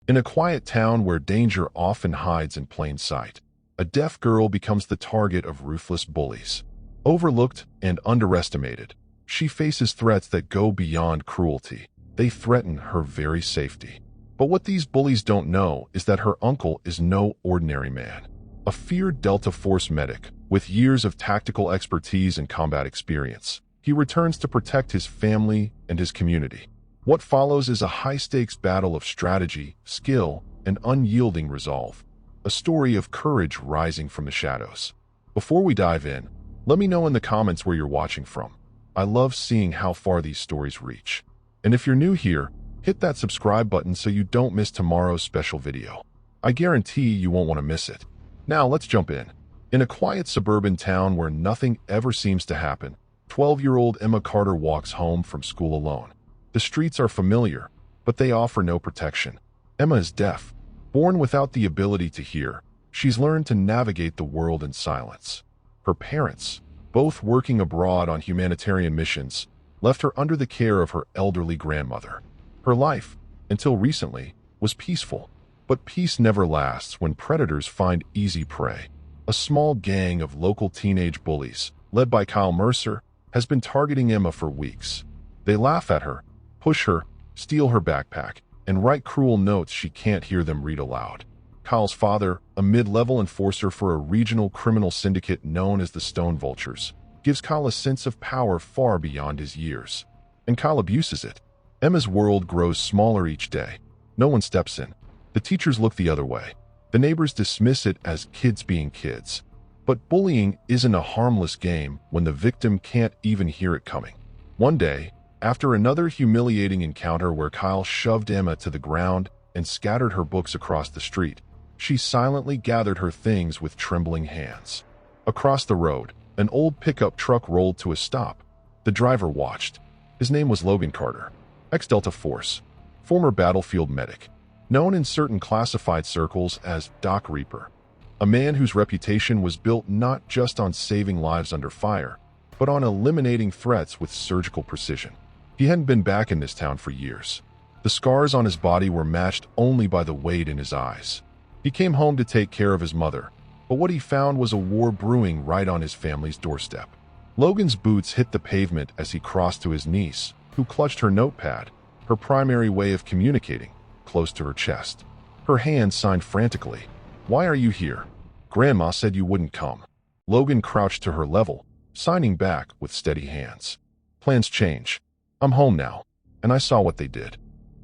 In a quiet town where danger often hides in plain sight, a deaf girl becomes the target of ruthless bullies. Overlooked and underestimated, she faces threats that go beyond cruelty. They threaten her very safety. But what these bullies don't know is that her uncle is no ordinary man. A feared Delta Force medic with years of tactical expertise and combat experience. He returns to protect his family and his community. What follows is a high-stakes battle of strategy, skill, and unyielding resolve. A story of courage rising from the shadows. Before we dive in, let me know in the comments where you're watching from. I love seeing how far these stories reach. And if you're new here, hit that subscribe button so you don't miss tomorrow's special video. I guarantee you won't want to miss it. Now let's jump in. In a quiet suburban town where nothing ever seems to happen, 12-year-old Emma Carter walks home from school alone. The streets are familiar, but they offer no protection. Emma is deaf. Born without the ability to hear, she's learned to navigate the world in silence. Her parents, both working abroad on humanitarian missions, left her under the care of her elderly grandmother. Her life, until recently, was peaceful. But peace never lasts when predators find easy prey. A small gang of local teenage bullies, led by Kyle Mercer, has been targeting Emma for weeks. They laugh at her, push her, steal her backpack, and write cruel notes she can't hear them read aloud. Kyle's father, a mid-level enforcer for a regional criminal syndicate known as the Stone Vultures, gives Kyle a sense of power far beyond his years. And Kyle abuses it. Emma's world grows smaller each day. No one steps in. The teachers look the other way. The neighbors dismiss it as kids being kids. But bullying isn't a harmless game when the victim can't even hear it coming. One day, after another humiliating encounter where Kyle shoved Emma to the ground and scattered her books across the street, she silently gathered her things with trembling hands. Across the road, an old pickup truck rolled to a stop. The driver watched. His name was Logan Carter, ex-Delta Force, former battlefield medic, known in certain classified circles as Doc Reaper, a man whose reputation was built not just on saving lives under fire, but on eliminating threats with surgical precision. He hadn't been back in this town for years. The scars on his body were matched only by the weight in his eyes. He came home to take care of his mother, but what he found was a war brewing right on his family's doorstep. Logan's boots hit the pavement as he crossed to his niece, who clutched her notepad, her primary way of communicating, close to her chest. Her hand signed frantically. "Why are you here? Grandma said you wouldn't come." Logan crouched to her level, signing back with steady hands. "Plans change. I'm home now, and I saw what they did."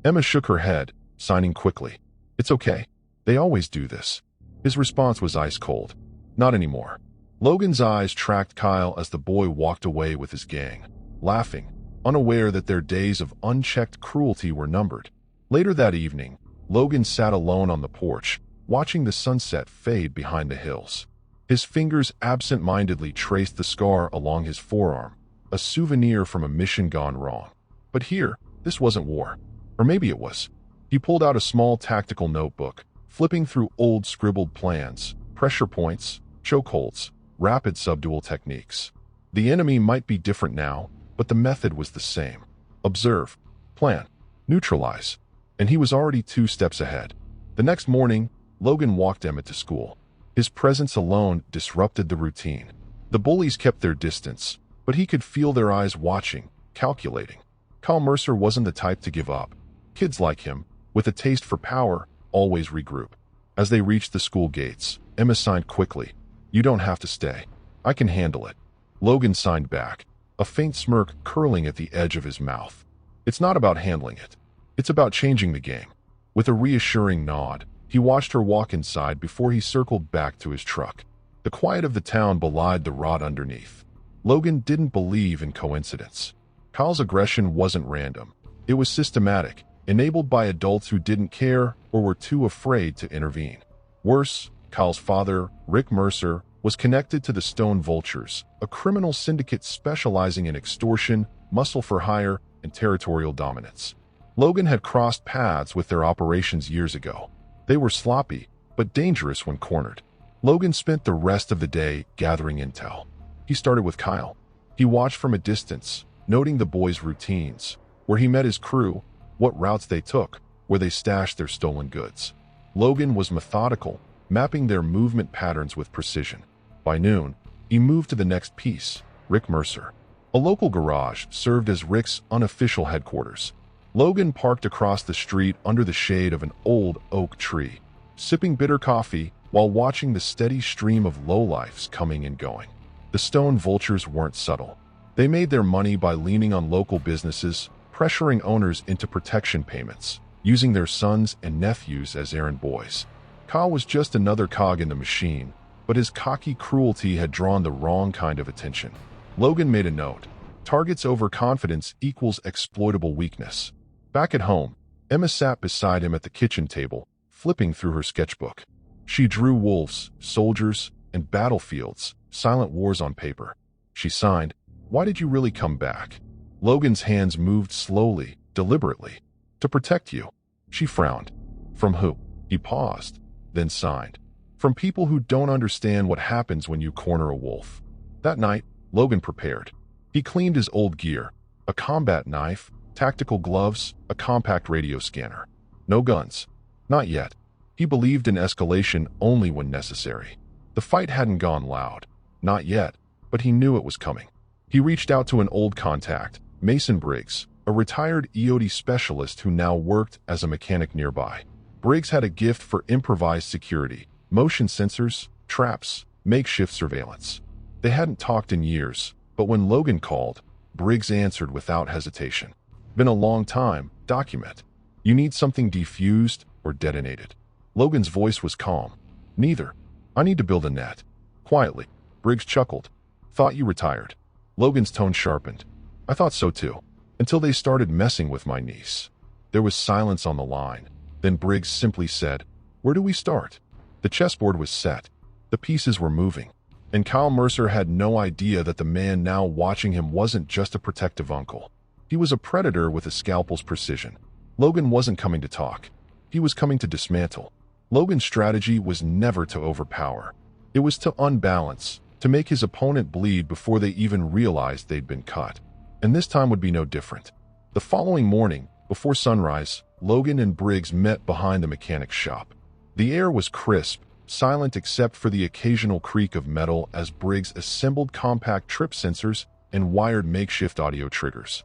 Emma shook her head, signing quickly. "It's okay. They always do this." His response was ice cold. "Not anymore." Logan's eyes tracked Kyle as the boy walked away with his gang, laughing, unaware that their days of unchecked cruelty were numbered. Later that evening, Logan sat alone on the porch, watching the sunset fade behind the hills. His fingers absent-mindedly traced the scar along his forearm, a souvenir from a mission gone wrong. But here, this wasn't war. Or maybe it was. He pulled out a small tactical notebook, flipping through old scribbled plans, pressure points, chokeholds, rapid subdual techniques. The enemy might be different now, but the method was the same. Observe, plan, neutralize. And he was already 2 steps ahead. The next morning, Logan walked Emma to school. His presence alone disrupted the routine. The bullies kept their distance, but he could feel their eyes watching, calculating. Kyle Mercer wasn't the type to give up. Kids like him, with a taste for power, always regroup. As they reached the school gates, Emma signed quickly. "You don't have to stay. I can handle it." Logan signed back, a faint smirk curling at the edge of his mouth. "It's not about handling it. It's about changing the game." With a reassuring nod, he watched her walk inside before he circled back to his truck. The quiet of the town belied the rot underneath. Logan didn't believe in coincidence. Kyle's aggression wasn't random. It was systematic, enabled by adults who didn't care or were too afraid to intervene. Worse, Kyle's father, Rick Mercer, was connected to the Stone Vultures, a criminal syndicate specializing in extortion, muscle for hire, and territorial dominance. Logan had crossed paths with their operations years ago. They were sloppy, but dangerous when cornered. Logan spent the rest of the day gathering intel. He started with Kyle. He watched from a distance, noting the boys' routines, where he met his crew, what routes they took, where they stashed their stolen goods. Logan was methodical, mapping their movement patterns with precision. By noon, he moved to the next piece, Rick Mercer. A local garage served as Rick's unofficial headquarters. Logan parked across the street under the shade of an old oak tree, sipping bitter coffee while watching the steady stream of lowlifes coming and going. The stone vultures weren't subtle. They made their money by leaning on local businesses, pressuring owners into protection payments, using their sons and nephews as errand boys. Kyle was just another cog in the machine, but his cocky cruelty had drawn the wrong kind of attention. Logan made a note. Targets overconfidence equals exploitable weakness. Back at home, Emma sat beside him at the kitchen table, flipping through her sketchbook. She drew wolves, soldiers, and battlefields, silent wars on paper. She signed, "Why did you really come back?" Logan's hands moved slowly, deliberately. "To protect you." She frowned. "From who?" He paused, then signed. "From people who don't understand what happens when you corner a wolf." That night, Logan prepared. He cleaned his old gear, a combat knife, tactical gloves, a compact radio scanner. No guns. Not yet. He believed in escalation only when necessary. The fight hadn't gone loud. Not yet, but he knew it was coming. He reached out to an old contact, Mason Briggs, a retired EOD specialist who now worked as a mechanic nearby. Briggs had a gift for improvised security, motion sensors, traps, makeshift surveillance. They hadn't talked in years, but when Logan called, Briggs answered without hesitation. "Been a long time, document. You need something defused or detonated." Logan's voice was calm. "Neither. I need to build a net." Quietly, Briggs chuckled. "Thought you retired." Logan's tone sharpened. "I thought so too, until they started messing with my niece." There was silence on the line. Then Briggs simply said, "Where do we start?" The chessboard was set. The pieces were moving. And Kyle Mercer had no idea that the man now watching him wasn't just a protective uncle. He was a predator with a scalpel's precision. Logan wasn't coming to talk. He was coming to dismantle. Logan's strategy was never to overpower. It was to unbalance, to make his opponent bleed before they even realized they'd been cut. And this time would be no different. The following morning, before sunrise, Logan and Briggs met behind the mechanic's shop. The air was crisp, silent except for the occasional creak of metal as Briggs assembled compact trip sensors and wired makeshift audio triggers.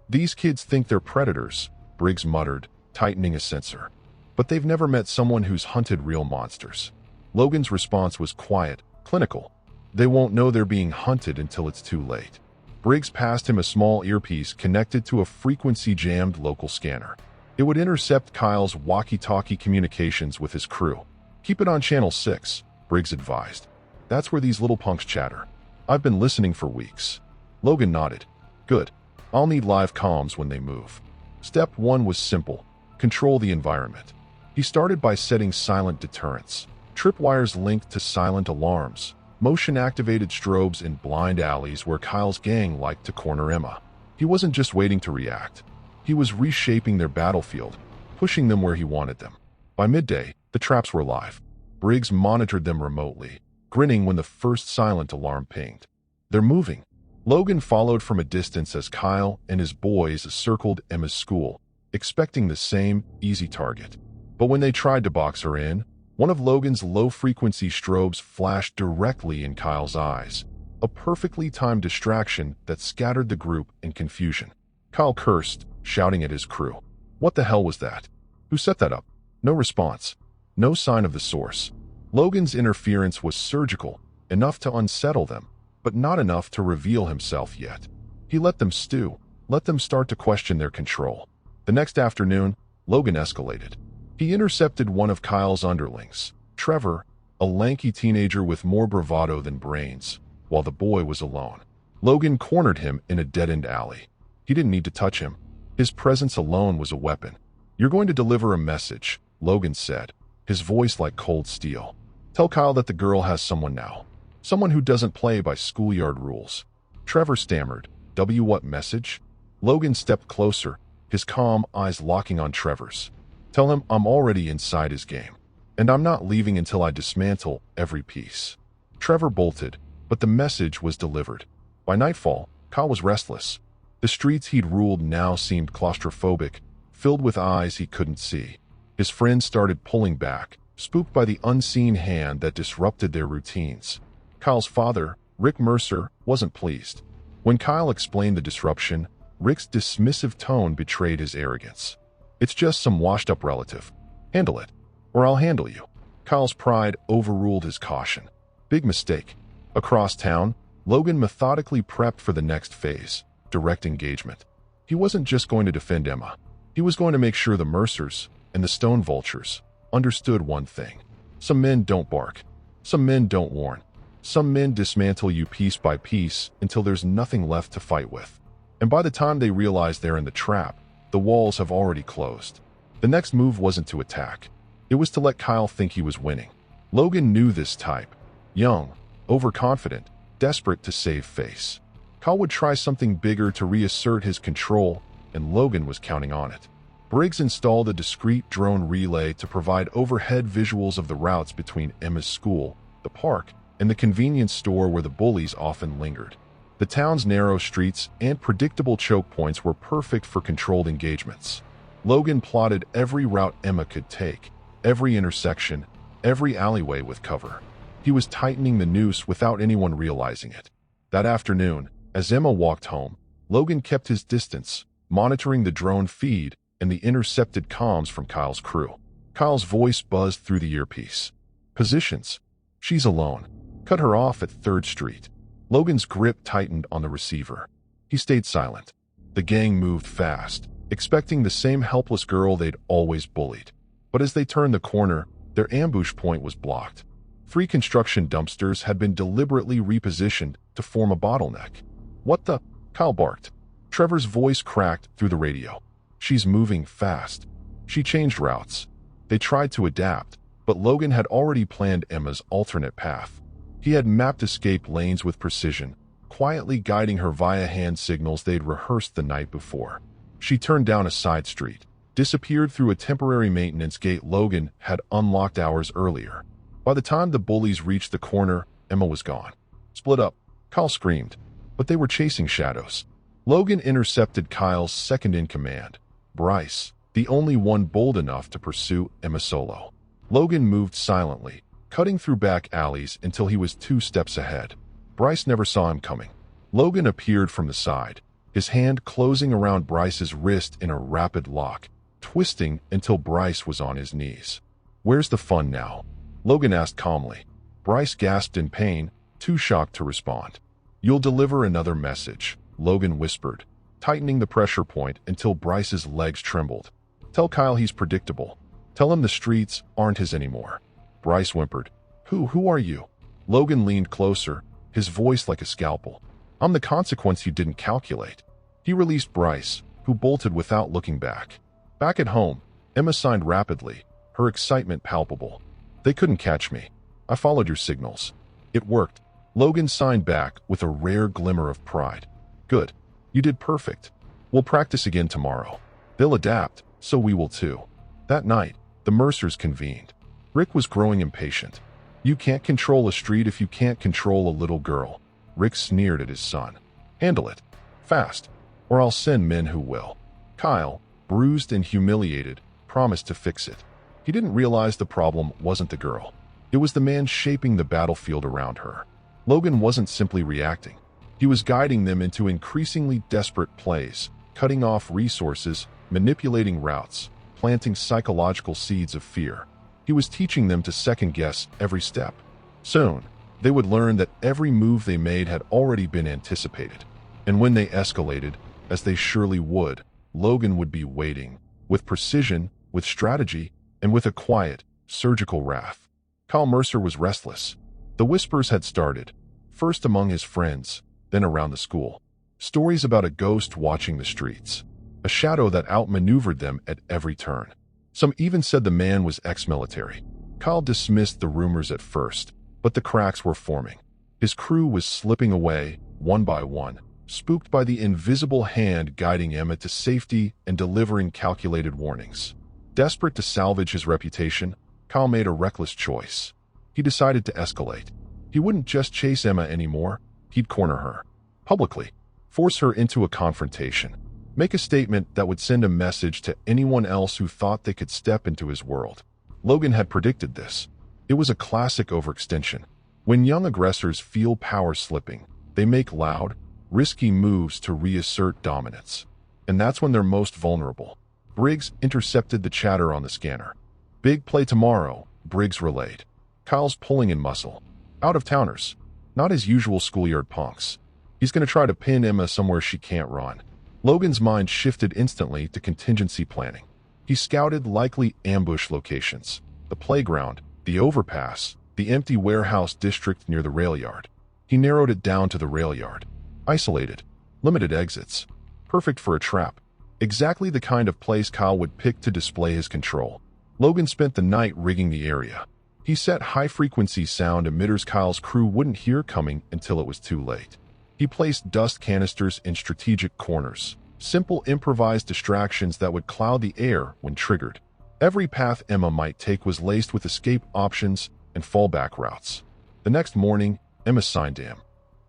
"These kids think they're predators," Briggs muttered, tightening a sensor. "But they've never met someone who's hunted real monsters." Logan's response was quiet, clinical. "They won't know they're being hunted until it's too late." Briggs passed him a small earpiece connected to a frequency-jammed local scanner. It would intercept Kyle's walkie-talkie communications with his crew. "Keep it on channel 6, Briggs advised. "That's where these little punks chatter. I've been listening for weeks." Logan nodded. "Good. I'll need live comms when they move." Step 1 was simple. Control the environment. He started by setting silent deterrents. Tripwires linked to silent alarms. Motion-activated strobes in blind alleys where Kyle's gang liked to corner Emma. He wasn't just waiting to react. He was reshaping their battlefield, pushing them where he wanted them. By midday, the traps were live. Briggs monitored them remotely, grinning when the first silent alarm pinged. "They're moving." Logan followed from a distance as Kyle and his boys circled Emma's school, expecting the same easy target. But when they tried to box her in, one of Logan's low-frequency strobes flashed directly in Kyle's eyes, a perfectly timed distraction that scattered the group in confusion. Kyle cursed, shouting at his crew. What the hell was that? Who set that up? No response. No sign of the source. Logan's interference was surgical, enough to unsettle them, but not enough to reveal himself yet. He let them stew, let them start to question their control. The next afternoon, Logan escalated. He intercepted one of Kyle's underlings, Trevor, a lanky teenager with more bravado than brains, while the boy was alone. Logan cornered him in a dead-end alley. He didn't need to touch him. His presence alone was a weapon. "You're going to deliver a message," Logan said, his voice like cold steel. "Tell Kyle that the girl has someone now. Someone who doesn't play by schoolyard rules." Trevor stammered, What message?" Logan stepped closer, his calm eyes locking on Trevor's. "Tell him I'm already inside his game, and I'm not leaving until I dismantle every piece." Trevor bolted, but the message was delivered. By nightfall, Kyle was restless. The streets he'd ruled now seemed claustrophobic, filled with eyes he couldn't see. His friends started pulling back, spooked by the unseen hand that disrupted their routines. Kyle's father, Rick Mercer, wasn't pleased. When Kyle explained the disruption, Rick's dismissive tone betrayed his arrogance. "It's just some washed-up relative. Handle it, or I'll handle you." Kyle's pride overruled his caution. Big mistake. Across town, Logan methodically prepped for the next phase, direct engagement. He wasn't just going to defend Emma. He was going to make sure the Mercers and the Stone Vultures understood one thing. Some men don't bark. Some men don't warn. Some men dismantle you piece by piece until there's nothing left to fight with. And by the time they realize they're in the trap, the walls have already closed. The next move wasn't to attack. It was to let Kyle think he was winning. Logan knew this type. Young, overconfident, desperate to save face. Kyle would try something bigger to reassert his control, and Logan was counting on it. Briggs installed a discreet drone relay to provide overhead visuals of the routes between Emma's school, the park, and the convenience store where the Bullies often lingered. The town's narrow streets and predictable choke points were perfect for controlled engagements. Logan plotted every route Emma could take, every intersection, every alleyway with cover. He was tightening the noose without anyone realizing it. That afternoon, as Emma walked home, Logan kept his distance, monitoring the drone feed and the intercepted comms from Kyle's crew. Kyle's voice buzzed through the earpiece. "Positions. She's alone. Cut her off at 3rd Street. Logan's grip tightened on the receiver. He stayed silent. The gang moved fast, expecting the same helpless girl they'd always bullied. But as they turned the corner, their ambush point was blocked. 3 construction dumpsters had been deliberately repositioned to form a bottleneck. "What the?" Kyle barked. Trevor's voice cracked through the radio. "She's moving fast." She changed routes. They tried to adapt, but Logan had already planned Emma's alternate path. He had mapped escape lanes with precision, quietly guiding her via hand signals they'd rehearsed the night before. She turned down a side street, disappeared through a temporary maintenance gate Logan had unlocked hours earlier. By the time the Bullies reached the corner, Emma was gone. "Split up," Kyle screamed, but they were chasing shadows. Logan intercepted Kyle's second-in-command, Bryce, the only one bold enough to pursue Emma solo. Logan moved silently, cutting through back alleys until he was 2 steps ahead. Bryce never saw him coming. Logan appeared from the side, his hand closing around Bryce's wrist in a rapid lock, twisting until Bryce was on his knees. "Where's the fun now?" Logan asked calmly. Bryce gasped in pain, too shocked to respond. "You'll deliver another message," Logan whispered, tightening the pressure point until Bryce's legs trembled. "Tell Kyle he's predictable. Tell him the streets aren't his anymore." Bryce whimpered. Who are you?" Logan leaned closer, his voice like a scalpel. "I'm the consequence you didn't calculate." He released Bryce, who bolted without looking back. Back at home, Emma signed rapidly, her excitement palpable. "They couldn't catch me. I followed your signals. It worked." Logan signed back with a rare glimmer of pride. "Good. You did perfect. We'll practice again tomorrow. They'll adapt, so we will too." That night, the Mercers convened. Rick was growing impatient. "You can't control a street if you can't control a little girl." Rick sneered at his son. "Handle it. Fast, or I'll send men who will." Kyle, bruised and humiliated, promised to fix it. He didn't realize the problem wasn't the girl. It was the man shaping the battlefield around her. Logan wasn't simply reacting. He was guiding them into increasingly desperate plays, cutting off resources, manipulating routes, planting psychological seeds of fear. He was teaching them to second-guess every step. Soon, they would learn that every move they made had already been anticipated. And when they escalated, as they surely would, Logan would be waiting, with precision, with strategy, and with a quiet, surgical wrath. Kyle Mercer was restless. The whispers had started, first among his friends, then around the school. Stories about a ghost watching the streets, a shadow that outmaneuvered them at every turn. Some even said the man was ex-military. Kyle dismissed the rumors at first, but the cracks were forming. His crew was slipping away, one by one, spooked by the invisible hand guiding Emma to safety and delivering calculated warnings. Desperate to salvage his reputation, Kyle made a reckless choice. He decided to escalate. He wouldn't just chase Emma anymore, he'd corner her. Publicly. Force her into a confrontation. Make a statement that would send a message to anyone else who thought they could step into his world. Logan had predicted this. It was a classic overextension. When young aggressors feel power slipping, they make loud, risky moves to reassert dominance. And that's when they're most vulnerable. Briggs intercepted the chatter on the scanner. "Big play tomorrow," Briggs relayed. "Kyle's pulling in muscle. Out-of-towners. Not his usual schoolyard punks. He's going to try to pin Emma somewhere she can't run." Logan's mind shifted instantly to contingency planning. He scouted likely ambush locations: the playground, the overpass, the empty warehouse district near the rail yard. He narrowed it down to the rail yard. Isolated, limited exits. Perfect for a trap. Exactly the kind of place Kyle would pick to display his control. Logan spent the night rigging the area. He set high-frequency sound emitters Kyle's crew wouldn't hear coming until it was too late. He placed dust canisters in strategic corners, simple improvised distractions that would cloud the air when triggered. Every path Emma might take was laced with escape options and fallback routes. The next morning, Emma signed to him.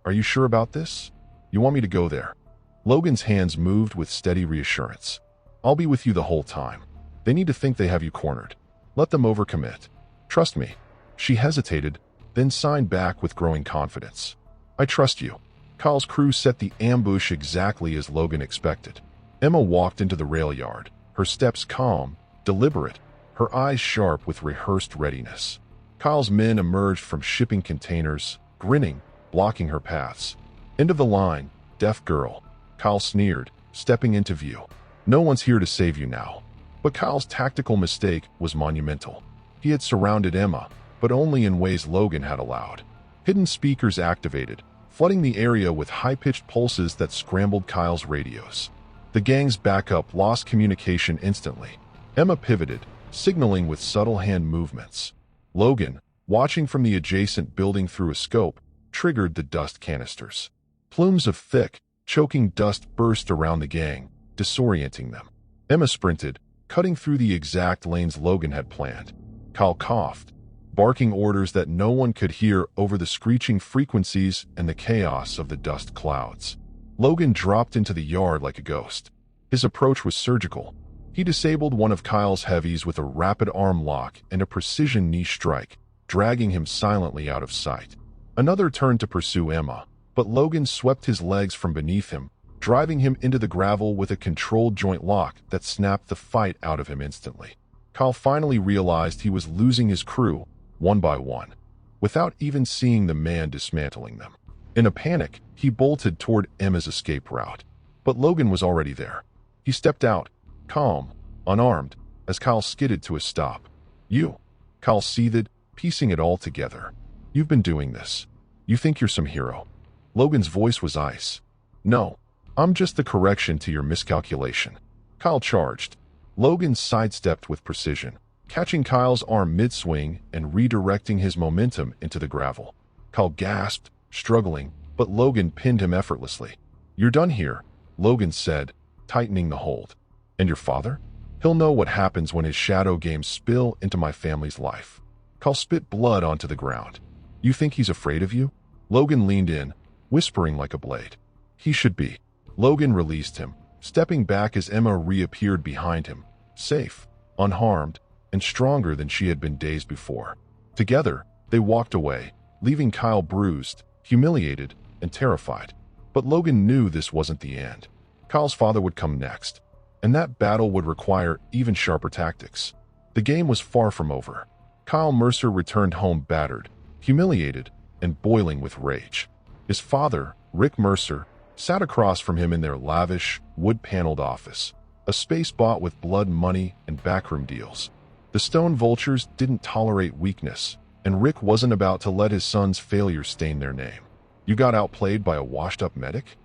"Are you sure about this? You want me to go there?" Logan's hands moved with steady reassurance. "I'll be with you the whole time. They need to think they have you cornered. Let them overcommit. Trust me." She hesitated, then signed back with growing confidence. "I trust you." Kyle's crew set the ambush exactly as Logan expected. Emma walked into the rail yard, her steps calm, deliberate, her eyes sharp with rehearsed readiness. Kyle's men emerged from shipping containers, grinning, blocking her paths. "End of the line, deaf girl," Kyle sneered, stepping into view. "No one's here to save you now." But Kyle's tactical mistake was monumental. He had surrounded Emma, but only in ways Logan had allowed. Hidden speakers activated, flooding the area with high-pitched pulses that scrambled Kyle's radios. The gang's backup lost communication instantly. Emma pivoted, signaling with subtle hand movements. Logan, watching from the adjacent building through a scope, triggered the dust canisters. Plumes of thick, choking dust burst around the gang, disorienting them. Emma sprinted, cutting through the exact lanes Logan had planned. Kyle coughed, barking orders that no one could hear over the screeching frequencies and the chaos of the dust clouds. Logan dropped into the yard like a ghost. His approach was surgical. He disabled one of Kyle's heavies with a rapid arm lock and a precision knee strike, dragging him silently out of sight. Another turned to pursue Emma, but Logan swept his legs from beneath him, driving him into the gravel with a controlled joint lock that snapped the fight out of him instantly. Kyle finally realized he was losing his crew, one by one, without even seeing the man dismantling them. In a panic, he bolted toward Emma's escape route. But Logan was already there. He stepped out, calm, unarmed, as Kyle skidded to a stop. "You," Kyle seethed, piecing it all together. "You've been doing this. You think you're some hero." Logan's voice was ice. "No, I'm just the correction to your miscalculation." Kyle charged. Logan sidestepped with precision, catching Kyle's arm mid-swing and redirecting his momentum into the gravel. Kyle gasped, struggling, but Logan pinned him effortlessly. "You're done here," Logan said, tightening the hold. "And your father? He'll know what happens when his shadow games spill into my family's life." Kyle spit blood onto the ground. "You think he's afraid of you?" Logan leaned in, whispering like a blade. "He should be." Logan released him, stepping back as Emma reappeared behind him, safe, unharmed, and stronger than she had been days before. Together, they walked away, leaving Kyle bruised, humiliated, and terrified. But Logan knew this wasn't the end. Kyle's father would come next, and that battle would require even sharper tactics. The game was far from over. Kyle Mercer returned home battered, humiliated, and boiling with rage. His father, Rick Mercer, sat across from him in their lavish, wood-paneled office, a space bought with blood money and backroom deals. The Stone Vultures didn't tolerate weakness, and Rick wasn't about to let his son's failure stain their name. "You got outplayed by a washed-up medic?"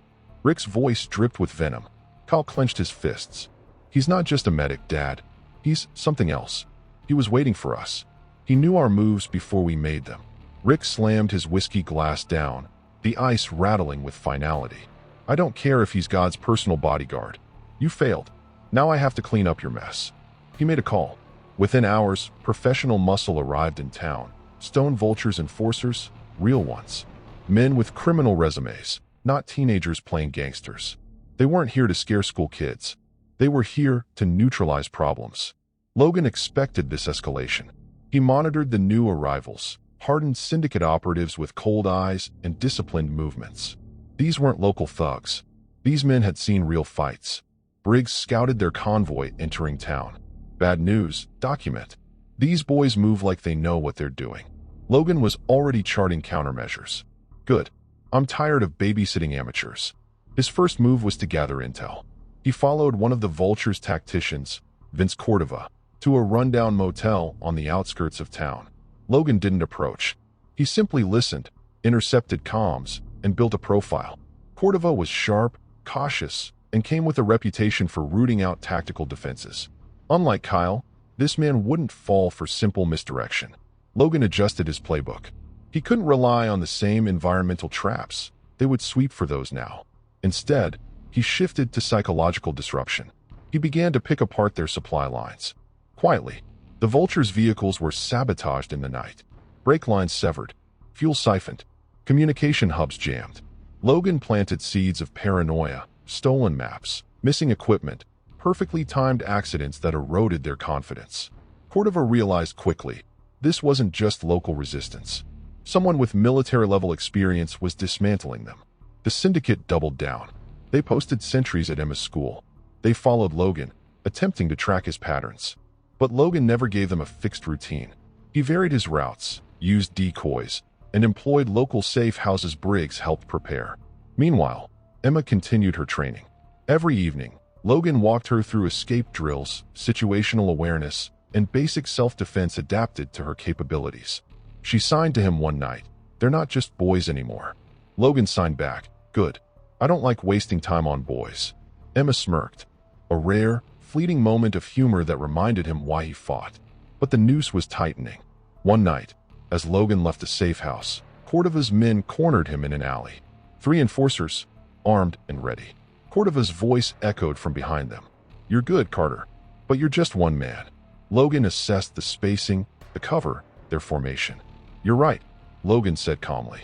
Rick's voice dripped with venom. Kyle clenched his fists. "He's not just a medic, Dad. He's something else. He was waiting for us. He knew our moves before we made them." Rick slammed his whiskey glass down, the ice rattling with finality. "I don't care if he's God's personal bodyguard. You failed. Now I have to clean up your mess." He made a call. Within hours, professional muscle arrived in town. Stone Vultures enforcers, real ones. Men with criminal resumes, not teenagers playing gangsters. They weren't here to scare school kids. They were here to neutralize problems. Logan expected this escalation. He monitored the new arrivals, hardened syndicate operatives with cold eyes and disciplined movements. These weren't local thugs. These men had seen real fights. Briggs scouted their convoy entering town. Bad news, document. These boys move like they know what they're doing. Logan was already charting countermeasures. Good. I'm tired of babysitting amateurs. His first move was to gather intel. He followed one of the Vulture's tacticians, Vince Cordova, to a rundown motel on the outskirts of town. Logan didn't approach. He simply listened, intercepted comms, and built a profile. Cordova was sharp, cautious, and came with a reputation for rooting out tactical defenses. Unlike Kyle, this man wouldn't fall for simple misdirection. Logan adjusted his playbook. He couldn't rely on the same environmental traps. They would sweep for those now. Instead, he shifted to psychological disruption. He began to pick apart their supply lines. Quietly, the Vulture's vehicles were sabotaged in the night. Brake lines severed, fuel siphoned, communication hubs jammed. Logan planted seeds of paranoia, stolen maps, missing equipment, perfectly timed accidents that eroded their confidence. Cordova realized quickly, this wasn't just local resistance. Someone with military-level experience was dismantling them. The syndicate doubled down. They posted sentries at Emma's school. They followed Logan, attempting to track his patterns. But Logan never gave them a fixed routine. He varied his routes, used decoys, and employed local safe houses Briggs helped prepare. Meanwhile, Emma continued her training. Every evening, Logan walked her through escape drills, situational awareness, and basic self-defense adapted to her capabilities. She signed to him one night, "They're not just boys anymore." Logan signed back, "Good. I don't like wasting time on boys." Emma smirked, a rare, fleeting moment of humor that reminded him why he fought. But the noose was tightening. One night, as Logan left the safe house, Cordova's men cornered him in an alley. 3 enforcers, armed and ready. Cordova's voice echoed from behind them. "You're good, Carter, but you're just one man." Logan assessed the spacing, the cover, their formation. "You're right," Logan said calmly.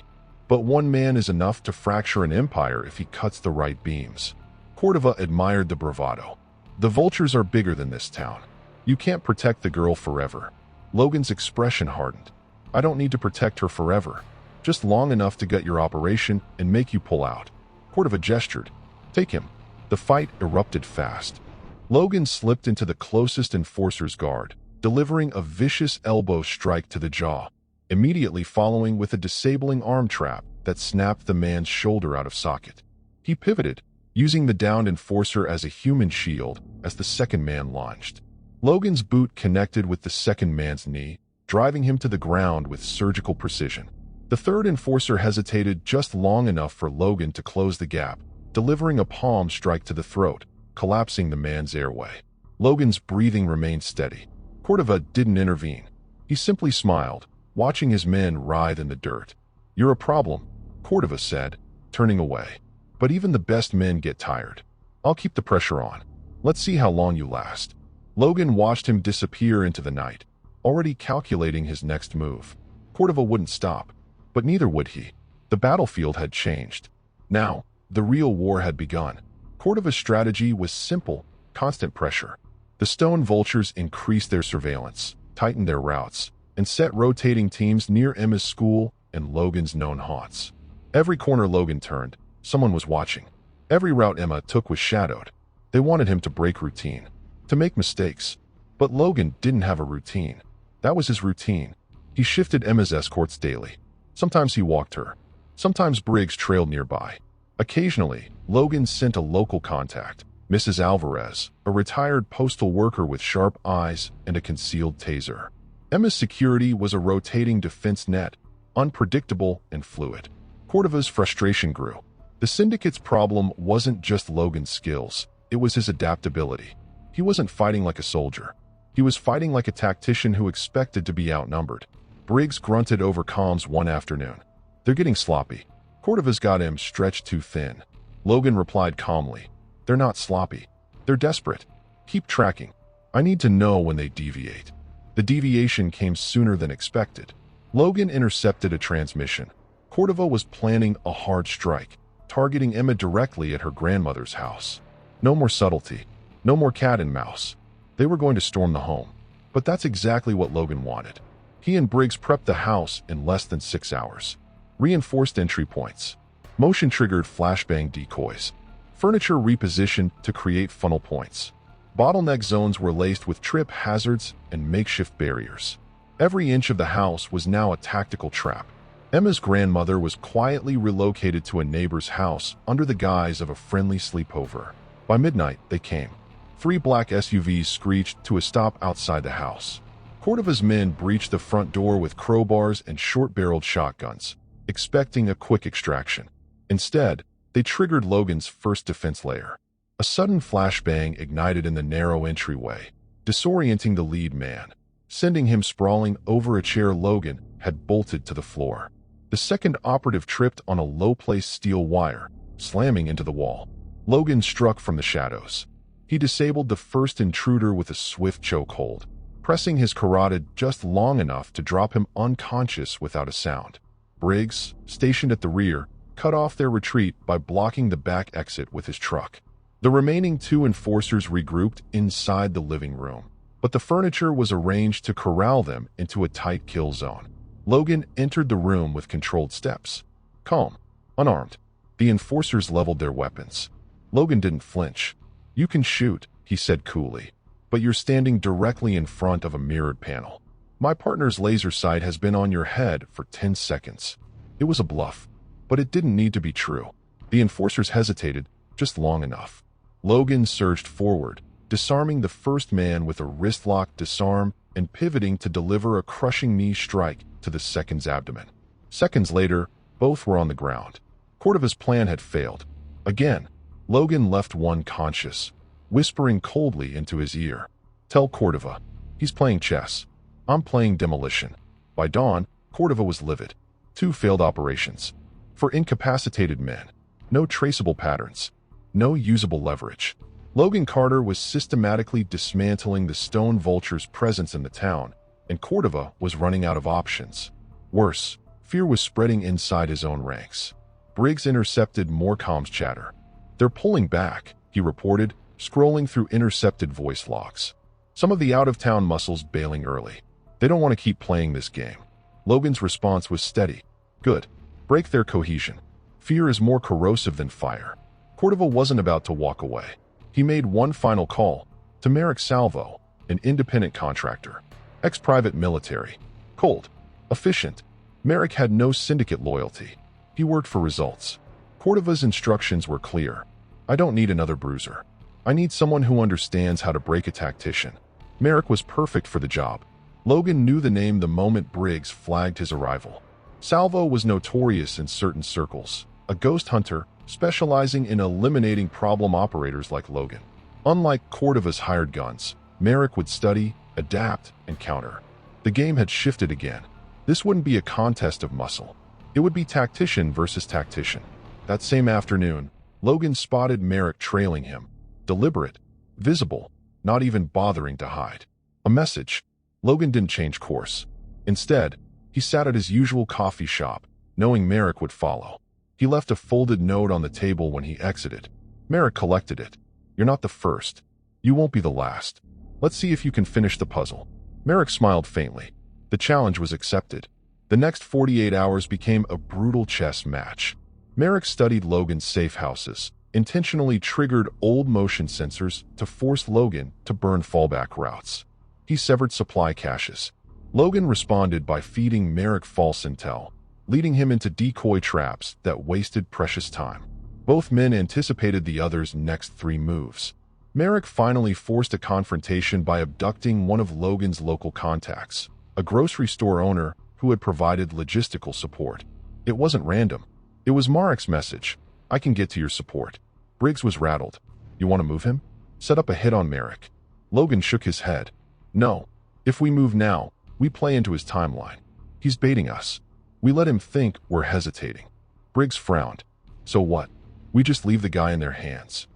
"But one man is enough to fracture an empire if he cuts the right beams." Cordova admired the bravado. "The Vultures are bigger than this town. You can't protect the girl forever." Logan's expression hardened. "I don't need to protect her forever. Just long enough to gut your operation and make you pull out." Cordova gestured. "Take him." The fight erupted fast. Logan slipped into the closest enforcer's guard, delivering a vicious elbow strike to the jaw, immediately following with a disabling arm trap that snapped the man's shoulder out of socket. He pivoted, using the downed enforcer as a human shield as the second man lunged. Logan's boot connected with the second man's knee, driving him to the ground with surgical precision. The third enforcer hesitated just long enough for Logan to close the gap, delivering a palm strike to the throat, collapsing the man's airway. Logan's breathing remained steady. Cordova didn't intervene. He simply smiled, watching his men writhe in the dirt. "You're a problem," Cordova said, turning away. "But even the best men get tired. I'll keep the pressure on. Let's see how long you last." Logan watched him disappear into the night, already calculating his next move. Cordova wouldn't stop, but neither would he. The battlefield had changed. Now, the real war had begun. Cordova's strategy was simple, constant pressure. The Stone Vultures increased their surveillance, tightened their routes, and set rotating teams near Emma's school and Logan's known haunts. Every corner Logan turned, someone was watching. Every route Emma took was shadowed. They wanted him to break routine, to make mistakes. But Logan didn't have a routine. That was his routine. He shifted Emma's escorts daily. Sometimes he walked her. Sometimes Briggs trailed nearby. Occasionally, Logan sent a local contact, Mrs. Alvarez, a retired postal worker with sharp eyes and a concealed taser. Emma's security was a rotating defense net, unpredictable and fluid. Cordova's frustration grew. The syndicate's problem wasn't just Logan's skills, it was his adaptability. He wasn't fighting like a soldier. He was fighting like a tactician who expected to be outnumbered. Briggs grunted over comms one afternoon. "They're getting sloppy. Cordova's got him stretched too thin." Logan replied calmly. "They're not sloppy. They're desperate. Keep tracking. I need to know when they deviate." The deviation came sooner than expected. Logan intercepted a transmission. Cordova was planning a hard strike. targeting Emma directly at her grandmother's house. No more subtlety. No more cat and mouse. They were going to storm the home. But that's exactly what Logan wanted. He and Briggs prepped the house in less than 6 hours. Reinforced entry points. Motion-triggered flashbang decoys. Furniture repositioned to create funnel points. Bottleneck zones were laced with trip hazards and makeshift barriers. Every inch of the house was now a tactical trap. Emma's grandmother was quietly relocated to a neighbor's house under the guise of a friendly sleepover. By midnight, they came. 3 black SUVs screeched to a stop outside the house. Cordova's men breached the front door with crowbars and short-barreled shotguns, expecting a quick extraction. Instead, they triggered Logan's first defense layer. A sudden flashbang ignited in the narrow entryway, disorienting the lead man, sending him sprawling over a chair Logan had bolted to the floor. The second operative tripped on a low-placed steel wire, slamming into the wall. Logan struck from the shadows. He disabled the first intruder with a swift chokehold, pressing his carotid just long enough to drop him unconscious without a sound. Briggs, stationed at the rear, cut off their retreat by blocking the back exit with his truck. The remaining 2 enforcers regrouped inside the living room, but the furniture was arranged to corral them into a tight kill zone. Logan entered the room with controlled steps. Calm, unarmed. The enforcers leveled their weapons. Logan didn't flinch. "You can shoot," he said coolly, "but you're standing directly in front of a mirrored panel. My partner's laser sight has been on your head for 10 seconds. It was a bluff, but it didn't need to be true." The enforcers hesitated just long enough. Logan surged forward, disarming the first man with a wrist-lock disarm and pivoting to deliver a crushing knee strike to the second's abdomen. Seconds later, both were on the ground. Cordova's plan had failed. Again, Logan left one conscious, whispering coldly into his ear, "Tell Cordova. He's playing chess. I'm playing demolition." By dawn, Cordova was livid. 2 failed operations. For incapacitated men. No traceable patterns. No usable leverage. Logan Carter was systematically dismantling the Stone Vulture's presence in the town, and Cordova was running out of options. Worse, fear was spreading inside his own ranks. Briggs intercepted more comms chatter. "They're pulling back," he reported, scrolling through intercepted voice logs. "Some of the out-of-town muscles bailing early. They don't want to keep playing this game." Logan's response was steady. "Good. Break their cohesion. Fear is more corrosive than fire." Cordova wasn't about to walk away. He made one final call to Merrick Salvo, an independent contractor. Ex-private military. Cold. Efficient. Merrick had no syndicate loyalty. He worked for results. Cordova's instructions were clear. "I don't need another bruiser. I need someone who understands how to break a tactician." Merrick was perfect for the job. Logan knew the name the moment Briggs flagged his arrival. Salvo was notorious in certain circles, a ghost hunter specializing in eliminating problem operators like Logan. Unlike Cordova's hired guns, Merrick would study, adapt, and counter. The game had shifted again. This wouldn't be a contest of muscle. It would be tactician versus tactician. That same afternoon, Logan spotted Merrick trailing him. Deliberate, visible, not even bothering to hide. A message. Logan didn't change course. Instead, he sat at his usual coffee shop, knowing Merrick would follow. He left a folded note on the table when he exited. Merrick collected it. "You're not the first. You won't be the last. Let's see if you can finish the puzzle." Merrick smiled faintly. The challenge was accepted. The next 48 hours became a brutal chess match. Merrick studied Logan's safe houses, intentionally triggered old motion sensors to force Logan to burn fallback routes. He severed supply caches. Logan responded by feeding Merrick false intel, leading him into decoy traps that wasted precious time. Both men anticipated the other's next 3 moves. Merrick finally forced a confrontation by abducting one of Logan's local contacts, a grocery store owner who had provided logistical support. It wasn't random. It was Marek's message. "I can get to your support." Briggs was rattled. "You want to move him? Set up a hit on Merrick." Logan shook his head. "No. If we move now, we play into his timeline. He's baiting us. We let him think we're hesitating." Briggs frowned. "So what? We just leave the guy in their hands."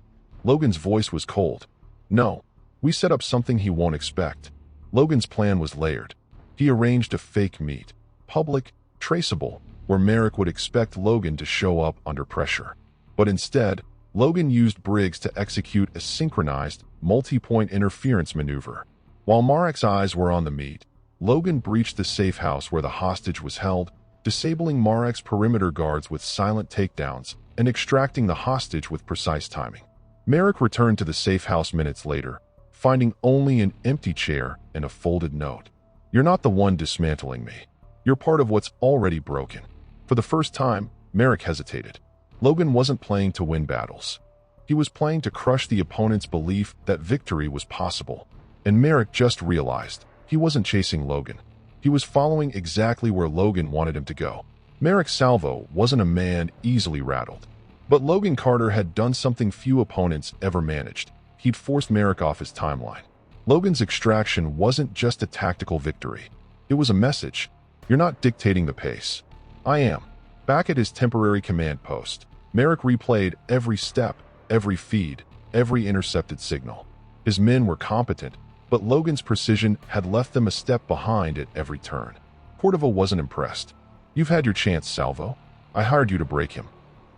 Logan's voice was cold. "No. We set up something he won't expect." Logan's plan was layered. He arranged a fake meet, public, traceable, where Merrick would expect Logan to show up under pressure. But instead, Logan used Briggs to execute a synchronized, multi-point interference maneuver. While Marek's eyes were on the meat, Logan breached the safe house where the hostage was held, disabling Marek's perimeter guards with silent takedowns and extracting the hostage with precise timing. Marek returned to the safe house minutes later, finding only an empty chair and a folded note. "You're not the one dismantling me. You're part of what's already broken." For the first time, Marek hesitated. Logan wasn't playing to win battles. He was playing to crush the opponent's belief that victory was possible. And Marek just realized he wasn't chasing Logan. He was following exactly where Logan wanted him to go. Marek Salvo wasn't a man easily rattled. But Logan Carter had done something few opponents ever managed. He'd forced Marek off his timeline. Logan's extraction wasn't just a tactical victory. It was a message. "You're not dictating the pace. I am." Back at his temporary command post, Marek replayed every step, every feed, every intercepted signal. His men were competent, but Logan's precision had left them a step behind at every turn. Cordova wasn't impressed. "You've had your chance, Salvo. I hired you to break him."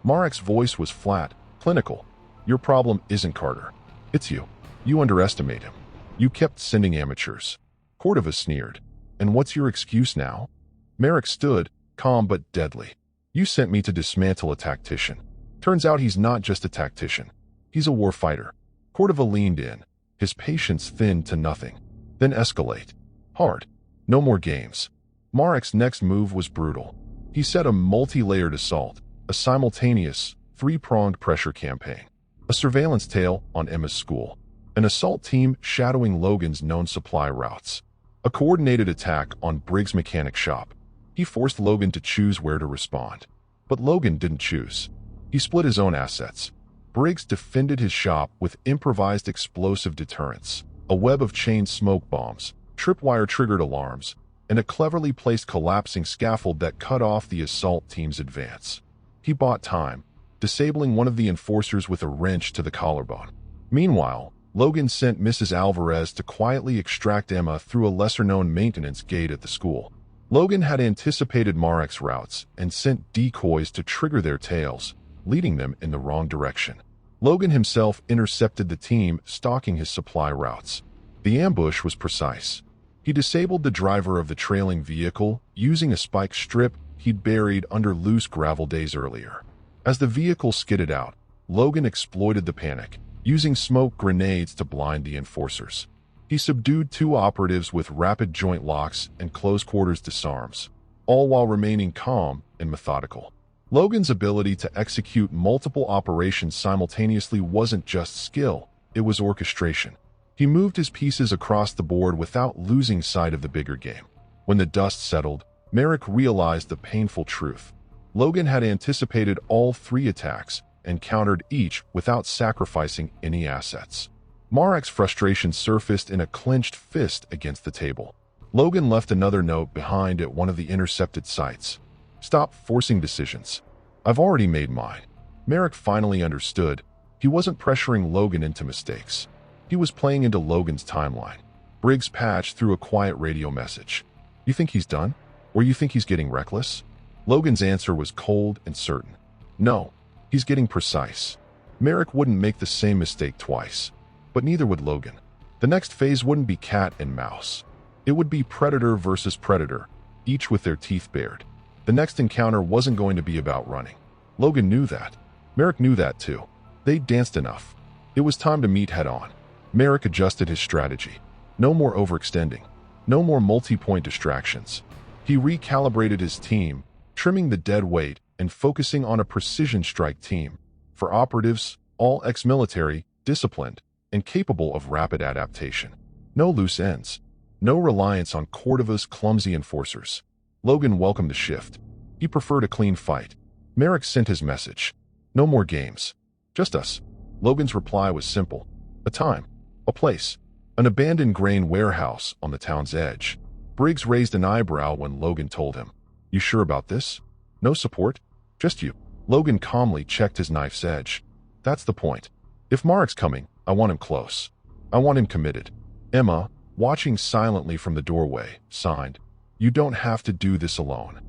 Marek's voice was flat, clinical. "Your problem isn't Carter. It's you. You underestimate him. You kept sending amateurs." Cordova sneered. "And what's your excuse now?" Marek stood, calm but deadly. "You sent me to dismantle a tactician. Turns out he's not just a tactician. He's a war fighter." Cordova leaned in, his patience thinned to nothing. "Then escalate. Hard. No more games." Marek's next move was brutal. He set a multi-layered assault, a simultaneous, three-pronged pressure campaign, a surveillance tail on Emma's school, an assault team shadowing Logan's known supply routes, a coordinated attack on Briggs' mechanic shop. He forced Logan to choose where to respond. But Logan didn't choose. He split his own assets. Briggs defended his shop with improvised explosive deterrents, a web of chain smoke bombs, tripwire-triggered alarms, and a cleverly placed collapsing scaffold that cut off the assault team's advance. He bought time, disabling one of the enforcers with a wrench to the collarbone. Meanwhile, Logan sent Mrs. Alvarez to quietly extract Emma through a lesser-known maintenance gate at the school. Logan had anticipated Marek's routes and sent decoys to trigger their tails, leading them in the wrong direction. Logan himself intercepted the team stalking his supply routes. The ambush was precise. He disabled the driver of the trailing vehicle using a spike strip he'd buried under loose gravel days earlier. As the vehicle skidded out, Logan exploited the panic, using smoke grenades to blind the enforcers. He subdued two operatives with rapid joint locks and close-quarters disarms, all while remaining calm and methodical. Logan's ability to execute multiple operations simultaneously wasn't just skill, it was orchestration. He moved his pieces across the board without losing sight of the bigger game. When the dust settled, Marek realized the painful truth. Logan had anticipated all three attacks and countered each without sacrificing any assets. Marek's frustration surfaced in a clenched fist against the table. Logan left another note behind at one of the intercepted sites. "Stop forcing decisions. I've already made mine." Marek finally understood. He wasn't pressuring Logan into mistakes. He was playing into Logan's timeline. Briggs patched through a quiet radio message. "You think he's done? Or you think he's getting reckless?" Logan's answer was cold and certain. "No, he's getting precise." Marek wouldn't make the same mistake twice. But neither would Logan. The next phase wouldn't be cat and mouse. It would be predator versus predator, each with their teeth bared. The next encounter wasn't going to be about running. Logan knew that. Marek knew that too. They'd danced enough. It was time to meet head-on. Marek adjusted his strategy. No more overextending. No more multi-point distractions. He recalibrated his team, trimming the dead weight and focusing on a precision strike team. For operatives, all ex-military, disciplined, and capable of rapid adaptation. No loose ends. No reliance on Cordova's clumsy enforcers. Logan welcomed the shift. He preferred a clean fight. Marek sent his message. "No more games. Just us." Logan's reply was simple. A time. A place. An abandoned grain warehouse on the town's edge. Briggs raised an eyebrow when Logan told him. "You sure about this? No support? Just you?" Logan calmly checked his knife's edge. "That's the point. If Marek's coming, I want him close. I want him committed." Emma, watching silently from the doorway, signed. "You don't have to do this alone."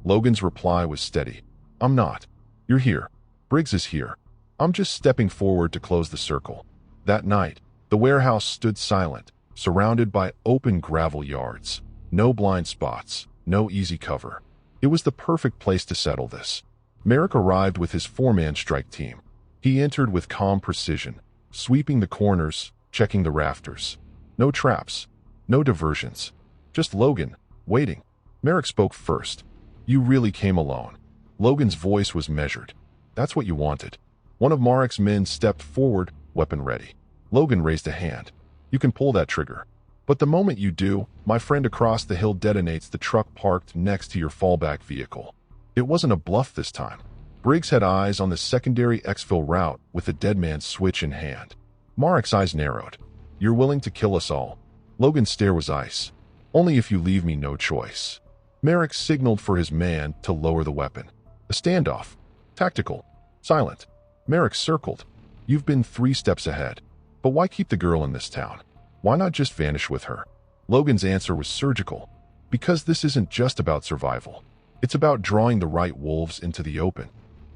Logan's reply was steady. "I'm not. You're here. Briggs is here. I'm just stepping forward to close the circle. That night, the warehouse stood silent, surrounded by open gravel yards. No blind spots, no easy cover. It was the perfect place to settle this. Merrick arrived with his four-man strike team. He entered with calm precision, sweeping the corners, checking the rafters. No traps, no diversions. Just Logan, waiting. Merrick spoke first. "You really came alone." Logan's voice was measured. "That's what you wanted." One of Marek's men stepped forward, weapon ready. Logan raised a hand. "You can pull that trigger. But the moment you do, my friend across the hill detonates the truck parked next to your fallback vehicle." It wasn't a bluff this time. Briggs had eyes on the secondary exfil route with the dead man's switch in hand. Marek's eyes narrowed. "You're willing to kill us all?" Logan's stare was ice. "Only if you leave me no choice." Merrick signaled for his man to lower the weapon. A standoff. Tactical. Silent. Merrick circled. "You've been 3 steps ahead. But why keep the girl in this town? Why not just vanish with her?" Logan's answer was surgical. "Because this isn't just about survival. It's about drawing the right wolves into the open."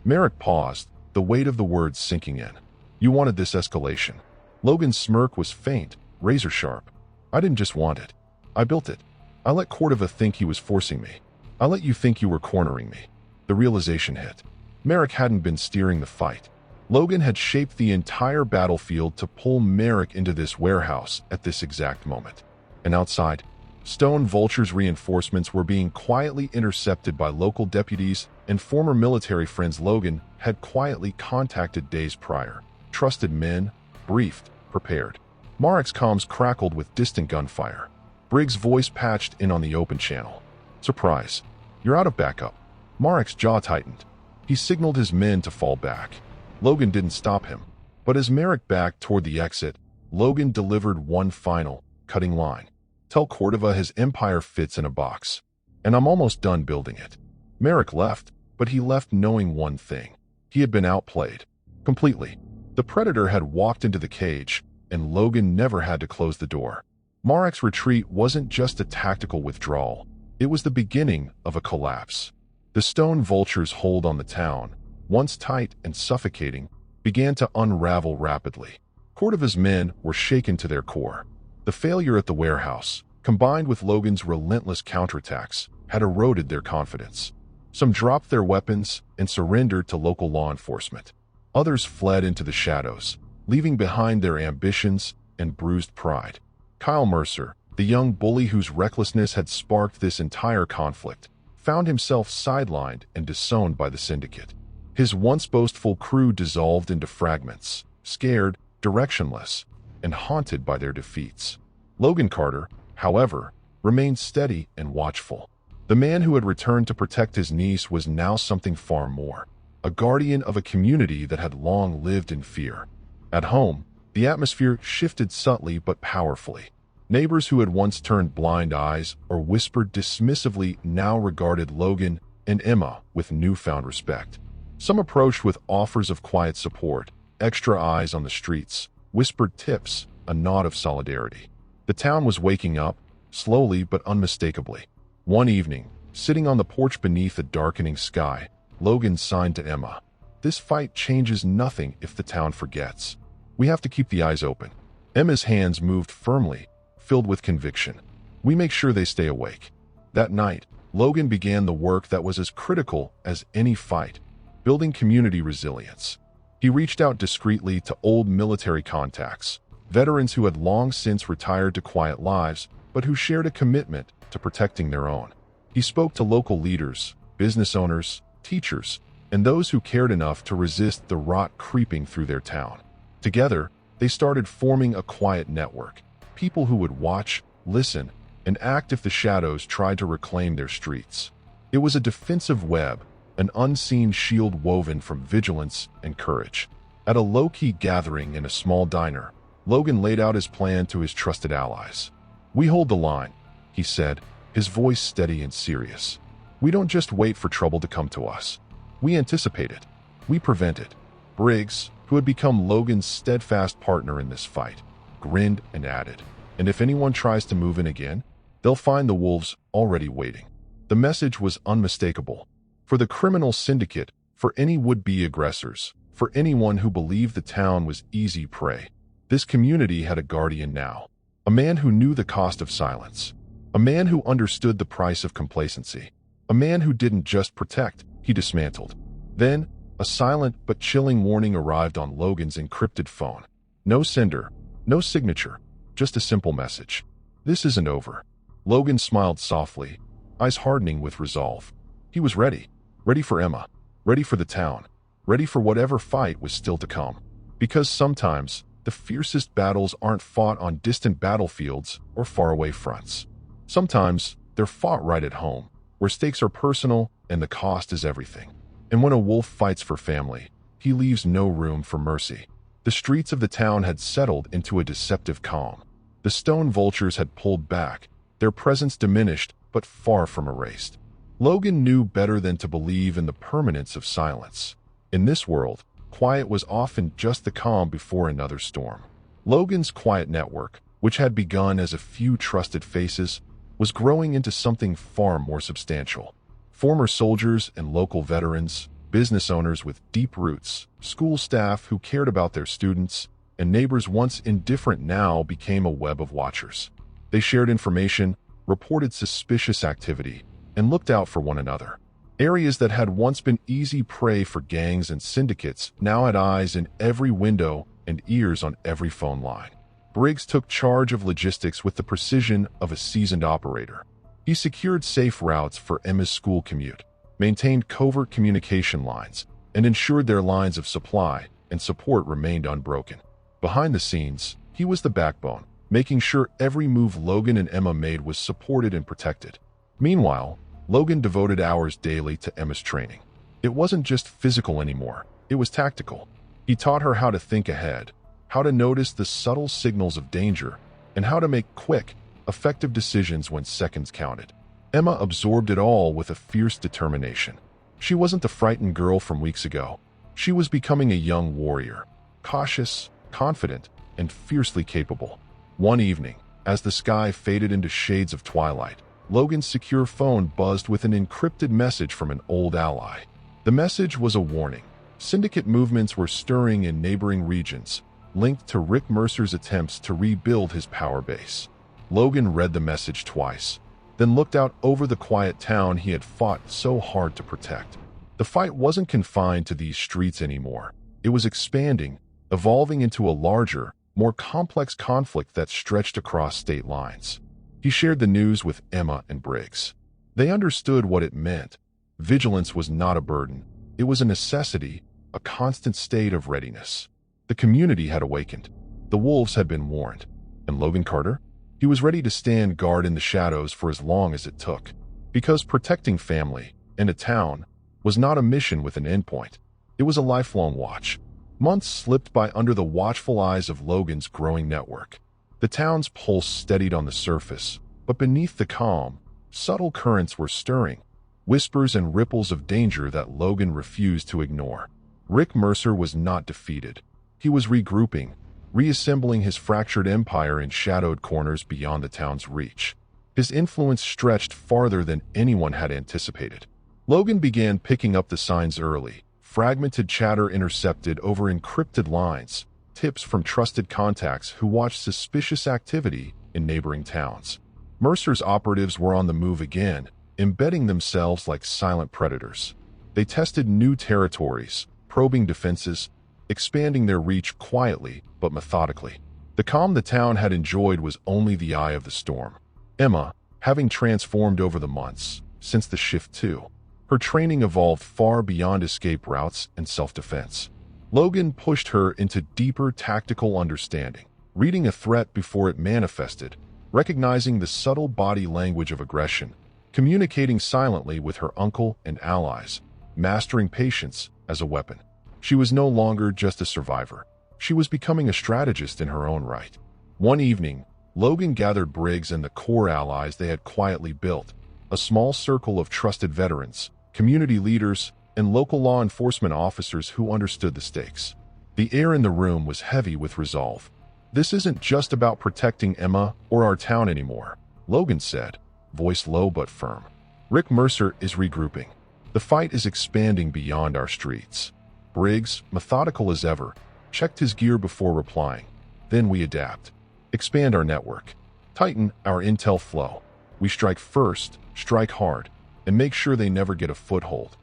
Merrick paused, the weight of the words sinking in. "You wanted this escalation." Logan's smirk was faint, razor sharp. "I didn't just want it. I built it. I let Cordova think he was forcing me. I let you think you were cornering me." The realization hit. Merrick hadn't been steering the fight. Logan had shaped the entire battlefield to pull Merrick into this warehouse at this exact moment. And outside, Stone Vulture's reinforcements were being quietly intercepted by local deputies and former military friends Logan had quietly contacted days prior. Trusted men, briefed, prepared. Marek's comms crackled with distant gunfire. Briggs' voice patched in on the open channel. "Surprise. You're out of backup." Marek's jaw tightened. He signaled his men to fall back. Logan didn't stop him. But as Merrick backed toward the exit, Logan delivered one final, cutting line. "Tell Cordova his empire fits in a box. And I'm almost done building it." Merrick left, but he left knowing one thing. He had been outplayed. Completely. The predator had walked into the cage, and Logan never had to close the door. Marek's retreat wasn't just a tactical withdrawal. It was the beginning of a collapse. The Stone Vulture's hold on the town, once tight and suffocating, began to unravel rapidly. Cordova's men were shaken to their core. The failure at the warehouse, combined with Logan's relentless counterattacks, had eroded their confidence. Some dropped their weapons and surrendered to local law enforcement. Others fled into the shadows, leaving behind their ambitions and bruised pride. Kyle Mercer, the young bully whose recklessness had sparked this entire conflict, found himself sidelined and disowned by the syndicate. His once boastful crew dissolved into fragments, scared, directionless, and haunted by their defeats. Logan Carter, however, remained steady and watchful. The man who had returned to protect his niece was now something far more, a guardian of a community that had long lived in fear. At home, the atmosphere shifted subtly but powerfully. Neighbors who had once turned blind eyes or whispered dismissively now regarded Logan and Emma with newfound respect. Some approached with offers of quiet support, extra eyes on the streets, whispered tips, a nod of solidarity. The town was waking up, slowly but unmistakably. One evening, sitting on the porch beneath a darkening sky, Logan signed to Emma. "This fight changes nothing if the town forgets. We have to keep the eyes open." Emma's hands moved firmly, filled with conviction. "We make sure they stay awake." That night, Logan began the work that was as critical as any fight, building community resilience. He reached out discreetly to old military contacts, veterans who had long since retired to quiet lives, but who shared a commitment to protecting their own. He spoke to local leaders, business owners, teachers, and those who cared enough to resist the rot creeping through their town. Together, they started forming a quiet network, people who would watch, listen, and act if the shadows tried to reclaim their streets. It was a defensive web, an unseen shield woven from vigilance and courage. At a low-key gathering in a small diner, Logan laid out his plan to his trusted allies. "We hold the line," he said, his voice steady and serious. "We don't just wait for trouble to come to us. We anticipate it. We prevent it." Briggs, who had become Logan's steadfast partner in this fight, grinned and added, "And if anyone tries to move in again, they'll find the wolves already waiting." The message was unmistakable. For the criminal syndicate, for any would-be aggressors, for anyone who believed the town was easy prey. This community had a guardian now, a man who knew the cost of silence, a man who understood the price of complacency, a man who didn't just protect, he dismantled. Then, a silent but chilling warning arrived on Logan's encrypted phone. No sender, no signature, just a simple message. This isn't over. Logan smiled softly, eyes hardening with resolve. He was ready. Ready for Emma. Ready for the town. Ready for whatever fight was still to come. Because sometimes, the fiercest battles aren't fought on distant battlefields or faraway fronts. Sometimes, they're fought right at home, where stakes are personal and the cost is everything. And when a wolf fights for family, he leaves no room for mercy. The streets of the town had settled into a deceptive calm. The stone vultures had pulled back, their presence diminished but far from erased. Logan knew better than to believe in the permanence of silence. In this world, quiet was often just the calm before another storm. Logan's quiet network, which had begun as a few trusted faces, was growing into something far more substantial. Former soldiers and local veterans, business owners with deep roots, school staff who cared about their students, and neighbors once indifferent now became a web of watchers. They shared information, reported suspicious activity, and looked out for one another. Areas that had once been easy prey for gangs and syndicates now had eyes in every window and ears on every phone line. Briggs took charge of logistics with the precision of a seasoned operator. He secured safe routes for Emma's school commute, maintained covert communication lines, and ensured their lines of supply and support remained unbroken. Behind the scenes, he was the backbone, making sure every move Logan and Emma made was supported and protected. Meanwhile, Logan devoted hours daily to Emma's training. It wasn't just physical anymore, it was tactical. He taught her how to think ahead, how to notice the subtle signals of danger, and how to make quick, effective decisions when seconds counted. Emma absorbed it all with a fierce determination. She wasn't the frightened girl from weeks ago. She was becoming a young warrior, cautious, confident, and fiercely capable. One evening, as the sky faded into shades of twilight, Logan's secure phone buzzed with an encrypted message from an old ally. The message was a warning. Syndicate movements were stirring in neighboring regions, linked to Rick Mercer's attempts to rebuild his power base. Logan read the message twice, then looked out over the quiet town he had fought so hard to protect. The fight wasn't confined to these streets anymore. It was expanding, evolving into a larger, more complex conflict that stretched across state lines. He shared the news with Emma and Briggs. They understood what it meant. Vigilance was not a burden. It was a necessity, a constant state of readiness. The community had awakened. The wolves had been warned. And Logan Carter? He was ready to stand guard in the shadows for as long as it took. Because protecting family and a town was not a mission with an endpoint. It was a lifelong watch. Months slipped by under the watchful eyes of Logan's growing network. The town's pulse steadied on the surface, but beneath the calm, subtle currents were stirring, whispers and ripples of danger that Logan refused to ignore. Rick Mercer was not defeated. He was regrouping, reassembling his fractured empire in shadowed corners beyond the town's reach. His influence stretched farther than anyone had anticipated. Logan began picking up the signs early, fragmented chatter intercepted over encrypted lines, tips from trusted contacts who watched suspicious activity in neighboring towns. Mercer's operatives were on the move again, embedding themselves like silent predators. They tested new territories, probing defenses, expanding their reach quietly but methodically. The calm the town had enjoyed was only the eye of the storm. Emma, having transformed over the months, since the shift too, her training evolved far beyond escape routes and self-defense. Logan pushed her into deeper tactical understanding, reading a threat before it manifested, recognizing the subtle body language of aggression, communicating silently with her uncle and allies, mastering patience as a weapon. She was no longer just a survivor. She was becoming a strategist in her own right. One evening, Logan gathered Briggs and the core allies they had quietly built, a small circle of trusted veterans, community leaders, and local law enforcement officers who understood the stakes. The air in the room was heavy with resolve. "This isn't just about protecting Emma or our town anymore," Logan said, voice low but firm. "Rick Mercer is regrouping. The fight is expanding beyond our streets. Briggs, methodical as ever, checked his gear before replying. Then we adapt. Expand our network. Tighten our intel flow. We strike first, strike hard, and make sure they never get a foothold.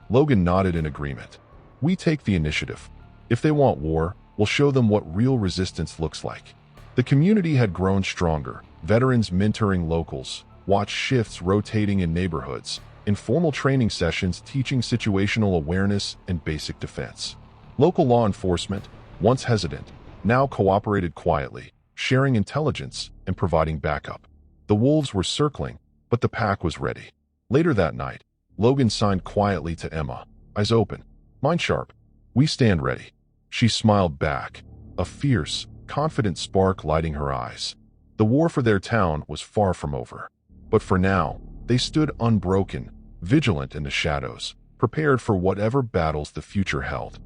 Logan nodded in agreement. We take the initiative. If they want war, we'll show them what real resistance looks like. The community had grown stronger. Veterans mentoring locals, watch shifts rotating in neighborhoods, informal training sessions teaching situational awareness and basic defense. Local law enforcement, once hesitant, now cooperated quietly, sharing intelligence and providing backup. The wolves were circling, but the pack was ready. Later that night, Logan signed quietly to Emma, eyes open, mind sharp. We stand ready. She smiled back, a fierce, confident spark lighting her eyes. The war for their town was far from over. But for now, they stood unbroken, vigilant in the shadows, prepared for whatever battles the future held.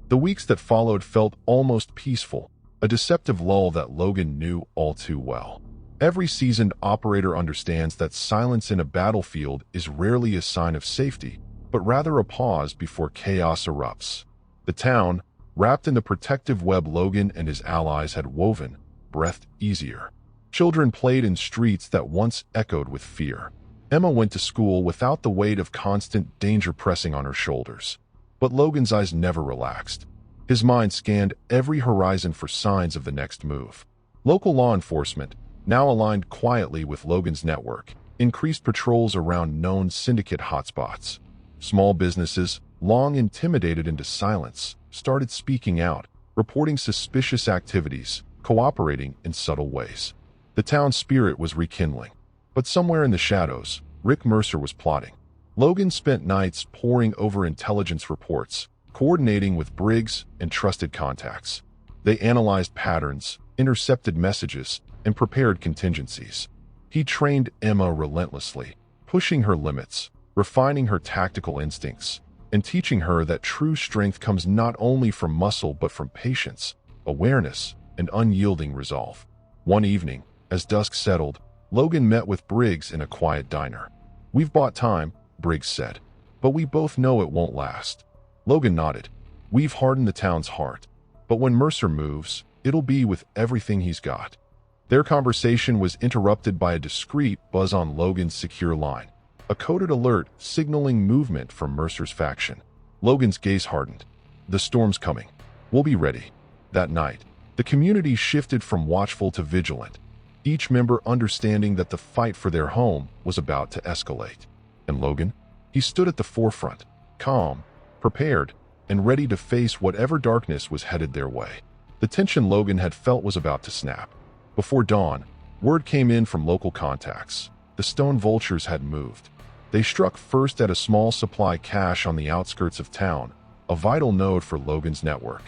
The weeks that followed felt almost peaceful, a deceptive lull that Logan knew all too well. Every seasoned operator understands that silence in a battlefield is rarely a sign of safety, but rather a pause before chaos erupts. The town, wrapped in the protective web Logan and his allies had woven, breathed easier. Children played in streets that once echoed with fear. Emma went to school without the weight of constant danger pressing on her shoulders. But Logan's eyes never relaxed. His mind scanned every horizon for signs of the next move. Local law enforcement, now aligned quietly with Logan's network, increased patrols around known syndicate hotspots. Small businesses, long intimidated into silence, started speaking out, reporting suspicious activities, cooperating in subtle ways. The town's spirit was rekindling. But somewhere in the shadows, Rick Mercer was plotting. Logan spent nights poring over intelligence reports, coordinating with Briggs and trusted contacts. They analyzed patterns, intercepted messages, and prepared contingencies. He trained Emma relentlessly, pushing her limits, refining her tactical instincts, and teaching her that true strength comes not only from muscle but from patience, awareness, and unyielding resolve. One evening, as dusk settled, Logan met with Briggs in a quiet diner. "We've bought time," Briggs said, "but we both know it won't last." Logan nodded. "We've hardened the town's heart, but when Mercer moves, it'll be with everything he's got." Their conversation was interrupted by a discreet buzz on Logan's secure line, a coded alert signaling movement from Mercer's faction. Logan's gaze hardened. "The storm's coming. We'll be ready." That night, the community shifted from watchful to vigilant, each member understanding that the fight for their home was about to escalate. And Logan? He stood at the forefront, calm, prepared, and ready to face whatever darkness was headed their way. The tension Logan had felt was about to snap. Before dawn, word came in from local contacts. The stone vultures had moved. They struck first at a small supply cache on the outskirts of town, a vital node for Logan's network.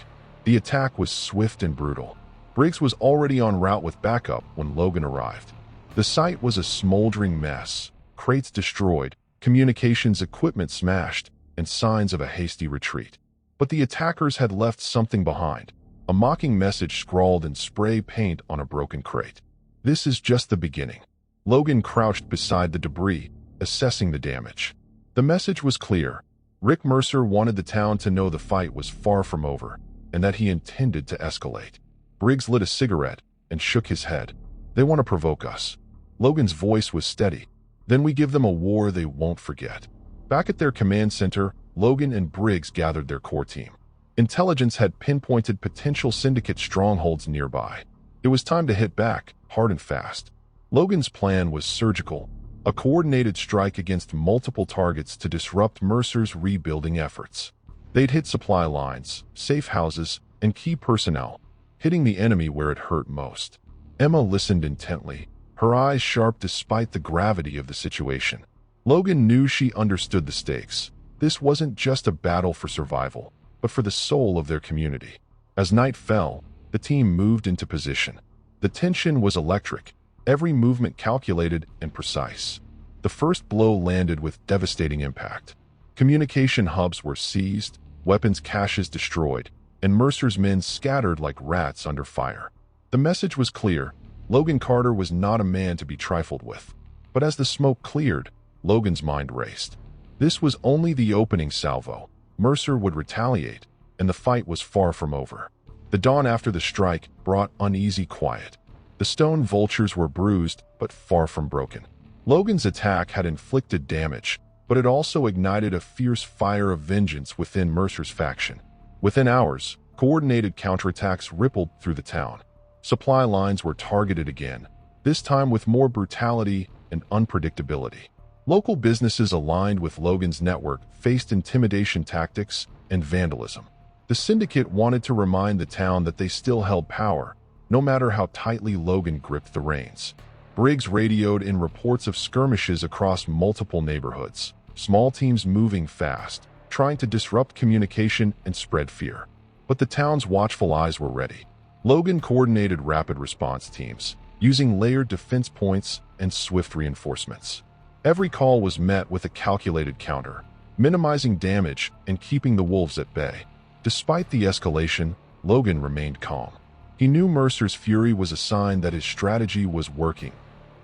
The attack was swift and brutal. Briggs was already en route with backup when Logan arrived. The site was a smoldering mess, crates destroyed, communications equipment smashed, and signs of a hasty retreat. But the attackers had left something behind, a mocking message scrawled in spray paint on a broken crate. "This is just the beginning." Logan crouched beside the debris, assessing the damage. The message was clear. Rick Mercer wanted the town to know the fight was far from over, and that he intended to escalate. Briggs lit a cigarette and shook his head. "They want to provoke us." Logan's voice was steady. "Then we give them a war they won't forget." Back at their command center, Logan and Briggs gathered their core team. Intelligence had pinpointed potential syndicate strongholds nearby. It was time to hit back, hard and fast. Logan's plan was surgical, a coordinated strike against multiple targets to disrupt Mercer's rebuilding efforts. They'd hit supply lines, safe houses, and key personnel, hitting the enemy where it hurt most. Emma listened intently, her eyes sharp despite the gravity of the situation. Logan knew she understood the stakes. This wasn't just a battle for survival, but for the soul of their community. As night fell, the team moved into position. The tension was electric, every movement calculated and precise. The first blow landed with devastating impact. Communication hubs were seized, weapons caches destroyed, and Mercer's men scattered like rats under fire. The message was clear. Logan Carter was not a man to be trifled with. But as the smoke cleared, Logan's mind raced. This was only the opening salvo. Mercer would retaliate, and the fight was far from over. The dawn after the strike brought uneasy quiet. The stone vultures were bruised, but far from broken. Logan's attack had inflicted damage, but it also ignited a fierce fire of vengeance within Mercer's faction. Within hours, coordinated counterattacks rippled through the town. Supply lines were targeted again, this time with more brutality and unpredictability. Local businesses aligned with Logan's network faced intimidation tactics and vandalism. The syndicate wanted to remind the town that they still held power, no matter how tightly Logan gripped the reins. Briggs radioed in reports of skirmishes across multiple neighborhoods, small teams moving fast, trying to disrupt communication and spread fear. But the town's watchful eyes were ready. Logan coordinated rapid response teams, using layered defense points and swift reinforcements. Every call was met with a calculated counter, minimizing damage and keeping the wolves at bay. Despite the escalation, Logan remained calm. He knew Mercer's fury was a sign that his strategy was working.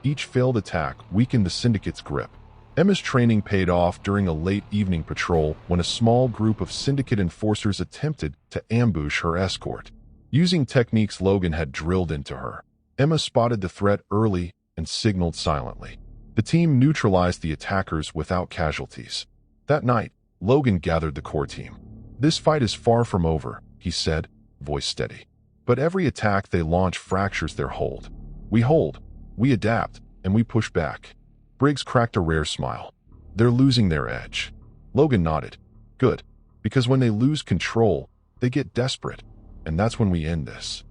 Each failed attack weakened the syndicate's grip. Emma's training paid off during a late evening patrol when a small group of syndicate enforcers attempted to ambush her escort. Using techniques Logan had drilled into her, Emma spotted the threat early and signaled silently. The team neutralized the attackers without casualties. That night, Logan gathered the core team. "This fight is far from over," he said, voice steady. "But every attack they launch fractures their hold. We hold, we adapt, and we push back." Briggs cracked a rare smile. "They're losing their edge." Logan nodded. "Good, because when they lose control, they get desperate, and that's when we end this."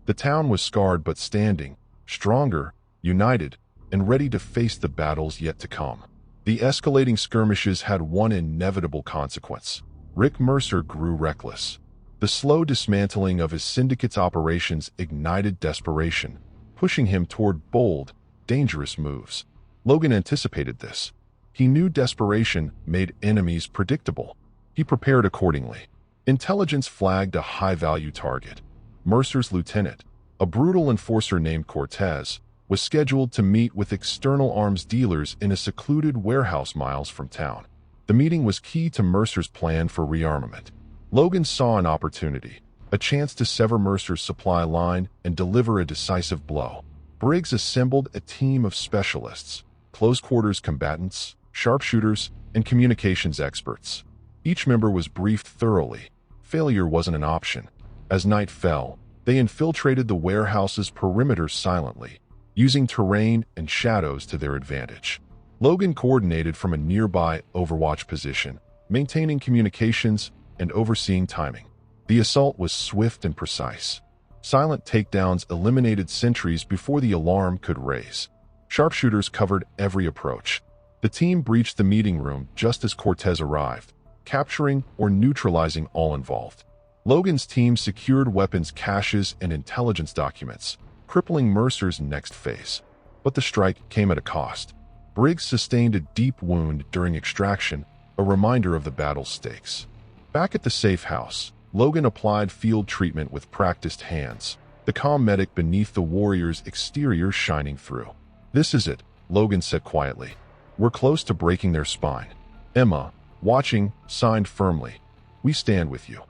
The town was scarred but standing, stronger, united, and ready to face the battles yet to come. The escalating skirmishes had one inevitable consequence. Rick Mercer grew reckless. The slow dismantling of his syndicate's operations ignited desperation, pushing him toward bold, dangerous moves. Logan anticipated this. He knew desperation made enemies predictable. He prepared accordingly. Intelligence flagged a high-value target. Mercer's lieutenant, a brutal enforcer named Cortez, was scheduled to meet with external arms dealers in a secluded warehouse miles from town. The meeting was key to Mercer's plan for rearmament. Logan saw an opportunity, a chance to sever Mercer's supply line and deliver a decisive blow. Briggs assembled a team of specialists, close-quarters combatants, sharpshooters, and communications experts. Each member was briefed thoroughly. Failure wasn't an option. As night fell, they infiltrated the warehouse's perimeter silently, using terrain and shadows to their advantage. Logan coordinated from a nearby overwatch position, maintaining communications and overseeing timing. The assault was swift and precise. Silent takedowns eliminated sentries before the alarm could raise. Sharpshooters covered every approach. The team breached the meeting room just as Cortez arrived, capturing or neutralizing all involved. Logan's team secured weapons caches and intelligence documents, crippling Mercer's next phase. But the strike came at a cost. Briggs sustained a deep wound during extraction, a reminder of the battle's stakes. Back at the safe house, Logan applied field treatment with practiced hands, the calm medic beneath the warrior's exterior shining through. "This is it," Logan said quietly. "We're close to breaking their spine." Emma, watching, signed firmly. "We stand with you."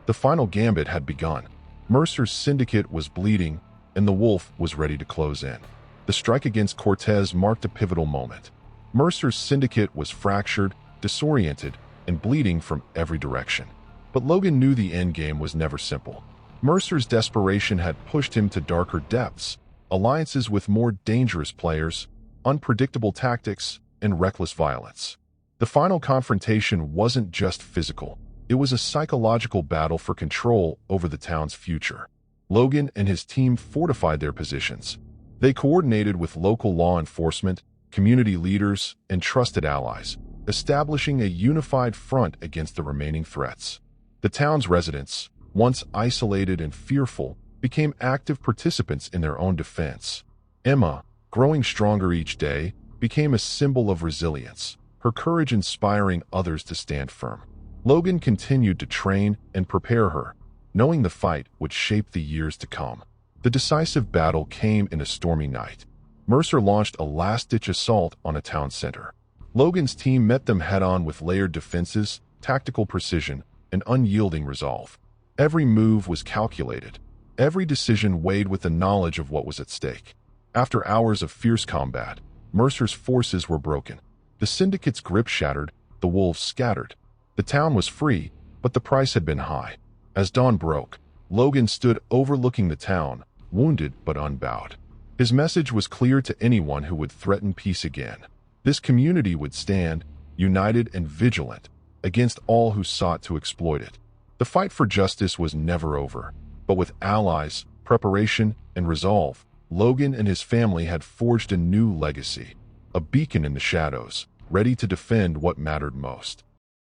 The final gambit had begun. Mercer's syndicate was bleeding, and the wolf was ready to close in. The strike against Cortez marked a pivotal moment. Mercer's syndicate was fractured, disoriented, and bleeding from every direction. But Logan knew the endgame was never simple. Mercer's desperation had pushed him to darker depths, alliances with more dangerous players, unpredictable tactics, and reckless violence. The final confrontation wasn't just physical. It was a psychological battle for control over the town's future. Logan and his team fortified their positions. They coordinated with local law enforcement, community leaders, and trusted allies, establishing a unified front against the remaining threats. The town's residents, once isolated and fearful, became active participants in their own defense. Emma, growing stronger each day, became a symbol of resilience, her courage inspiring others to stand firm. Logan continued to train and prepare her, knowing the fight would shape the years to come. The decisive battle came in a stormy night. Mercer launched a last-ditch assault on a town center. Logan's team met them head-on with layered defenses, tactical precision, and unyielding resolve. Every move was calculated. Every decision weighed with the knowledge of what was at stake. After hours of fierce combat, Mercer's forces were broken. The syndicate's grip shattered, the wolves scattered. The town was free, but the price had been high. As dawn broke, Logan stood overlooking the town, wounded but unbowed. His message was clear to anyone who would threaten peace again. This community would stand, united and vigilant, against all who sought to exploit it. The fight for justice was never over, but with allies, preparation, and resolve, Logan and his family had forged a new legacy, a beacon in the shadows, ready to defend what mattered most.